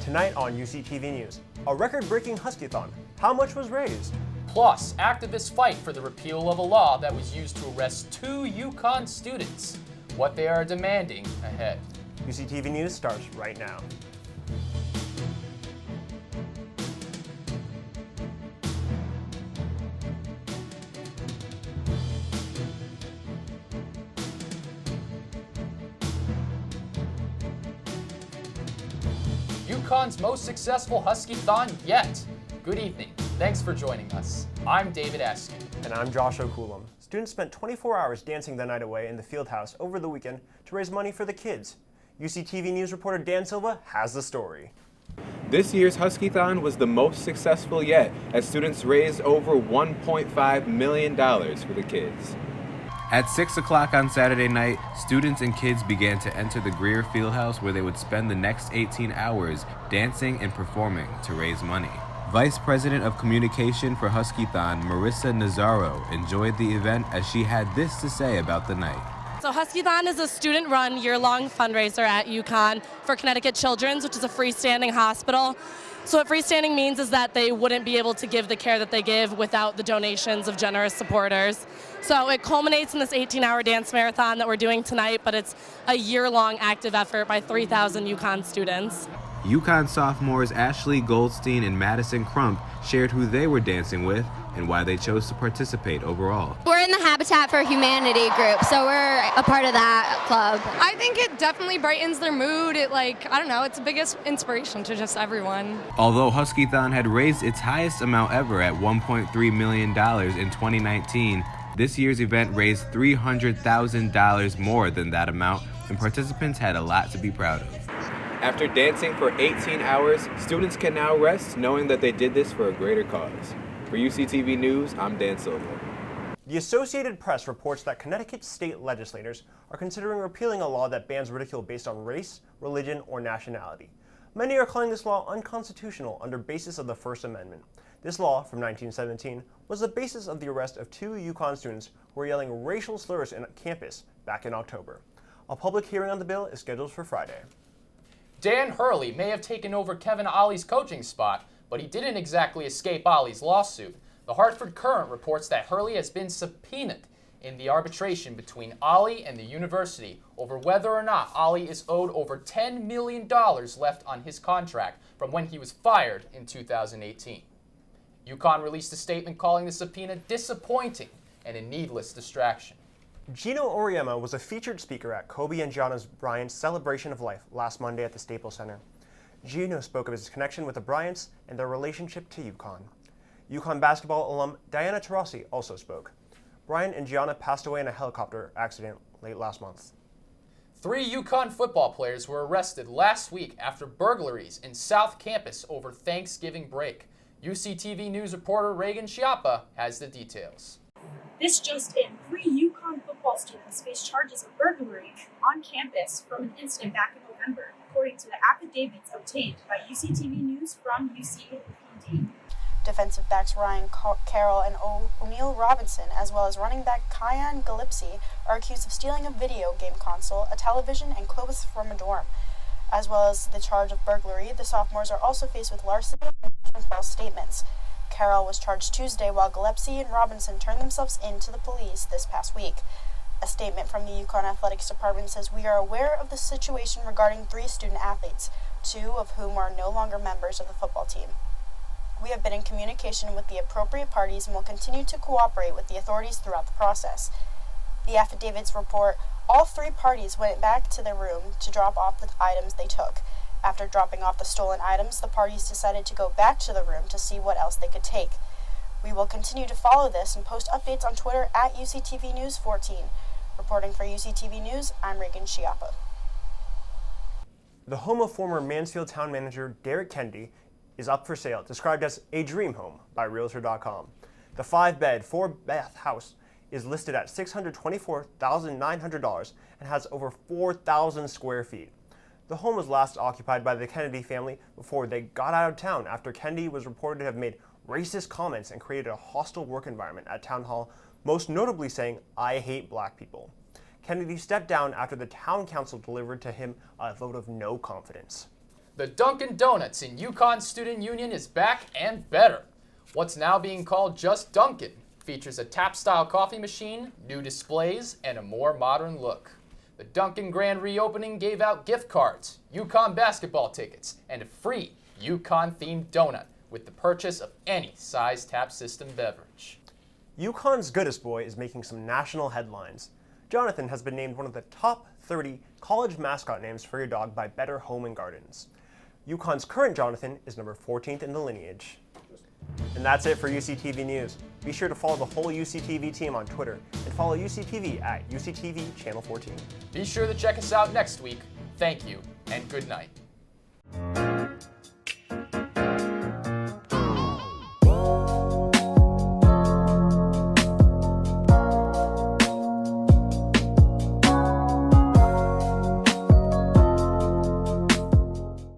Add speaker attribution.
Speaker 1: Tonight on UCTV News, a record-breaking Huskython. How much was raised?
Speaker 2: Plus, activists fight for the repeal of a law that was used to arrest 2 UConn students. What they are demanding ahead.
Speaker 1: UCTV News starts right now.
Speaker 2: UConn's most successful Huskython yet. Good evening. Thanks for joining us. I'm David Askew.
Speaker 1: And I'm Josh Oculam. Students spent 24 hours dancing the night away in the Fieldhouse over the weekend to raise money for the kids. UCTV News reporter Dan Silva has the story.
Speaker 3: This year's Huskython was the most successful yet, as students raised over $1.5 million for the kids. At 6 o'clock on Saturday night, students and kids began to enter the Greer Fieldhouse, where they would spend the next 18 hours dancing and performing to raise money. Vice President of Communication for Huskython, Marissa Nazaro, enjoyed the event as she had this to say about the night.
Speaker 4: So Huskython is a student-run year-long fundraiser at UConn for Connecticut Children's, which is a freestanding hospital. So what freestanding means is that they wouldn't be able to give the care that they give without the donations of generous supporters. So it culminates in this 18-hour dance marathon that we're doing tonight, but it's a year-long active effort by 3,000 UConn students.
Speaker 3: UConn sophomores Ashley Goldstein and Madison Crump shared who they were dancing with and why they chose to participate overall.
Speaker 5: We're in the Habitat for Humanity group, so we're a part of that club.
Speaker 6: I think it definitely brightens their mood. It's the biggest inspiration to just everyone.
Speaker 3: Although Huskython had raised its highest amount ever at $1.3 million in 2019, this year's event raised $300,000 more than that amount, and participants had a lot to be proud of. After dancing for 18 hours, students can now rest knowing that they did this for a greater cause. For UCTV News, I'm Dan Silva.
Speaker 1: The Associated Press reports that Connecticut state legislators are considering repealing a law that bans ridicule based on race, religion, or nationality. Many are calling this law unconstitutional under basis of the First Amendment. This law, from 1917, was the basis of the arrest of 2 UConn students who were yelling racial slurs on campus back in October. A public hearing on the bill is scheduled for Friday.
Speaker 2: Dan Hurley may have taken over Kevin Ollie's coaching spot, but he didn't exactly escape Ollie's lawsuit. The Hartford Courant reports that Hurley has been subpoenaed in the arbitration between Ollie and the university over whether or not Ollie is owed over $10 million left on his contract from when he was fired in 2018. UConn released a statement calling the subpoena disappointing and a needless distraction.
Speaker 1: Geno Auriemma was a featured speaker at Kobe and Gianna Bryant's celebration of life last Monday at the Staples Center. Geno spoke of his connection with the Bryants and their relationship to UConn. UConn basketball alum Diana Taurasi also spoke. Bryant and Gianna passed away in a helicopter accident late last month.
Speaker 2: 3 UConn football players were arrested last week after burglaries in South Campus over Thanksgiving break. UCTV News reporter Reagan Schiappa has the details.
Speaker 7: This just in, 3 UConn football students face charges of burglary on campus from an incident back in November, according to the affidavits obtained by UCTV News from UCPD.
Speaker 8: Defensive backs Ryan Carroll and O'Neill Robinson, as well as running back Kian Gillespie, are accused of stealing a video game console, a television, and clothes from a dorm. As well as the charge of burglary, the sophomores are also faced with larceny and false statements. Carroll was charged Tuesday, while Gillespie and Robinson turned themselves in to the police this past week. A statement from the UConn Athletics Department says, "We are aware of the situation regarding 3 student athletes, 2 of whom are no longer members of the football team. We have been in communication with the appropriate parties and will continue to cooperate with the authorities throughout the process." The affidavits report all 3 parties went back to their room to drop off the items they took. After dropping off the stolen items, the parties decided to go back to the room to see what else they could take. We will continue to follow this and post updates on Twitter at UCTV News 14. Reporting for UCTV News, I'm Reagan Schiappa.
Speaker 1: The home of former Mansfield town manager Derrick Kennedy is up for sale, described as a dream home by Realtor.com. The 5-bed, 4-bath house is listed at $624,900 and has over 4,000 square feet. The home was last occupied by the Kennedy family before they got out of town after Kennedy was reported to have made racist comments and created a hostile work environment at Town Hall, most notably saying, "I hate black people." Kennedy stepped down after the town council delivered to him a vote of no confidence.
Speaker 2: The Dunkin Donuts in UConn Student Union is back and better. What's now being called just Dunkin' features a tap-style coffee machine, new displays, and a more modern look. The Dunkin' grand reopening gave out gift cards, UConn basketball tickets, and a free UConn-themed donut with the purchase of any size tap system beverage.
Speaker 1: UConn's Goodest Boy is making some national headlines. Jonathan has been named one of the top 30 college mascot names for your dog by Better Home and Gardens. UConn's current Jonathan is number 14th in the lineage. And that's it for UCTV News. Be sure to follow the whole UCTV team on Twitter and follow UCTV at UCTV Channel 14.
Speaker 2: Be sure to check us out next week. Thank you, and good night.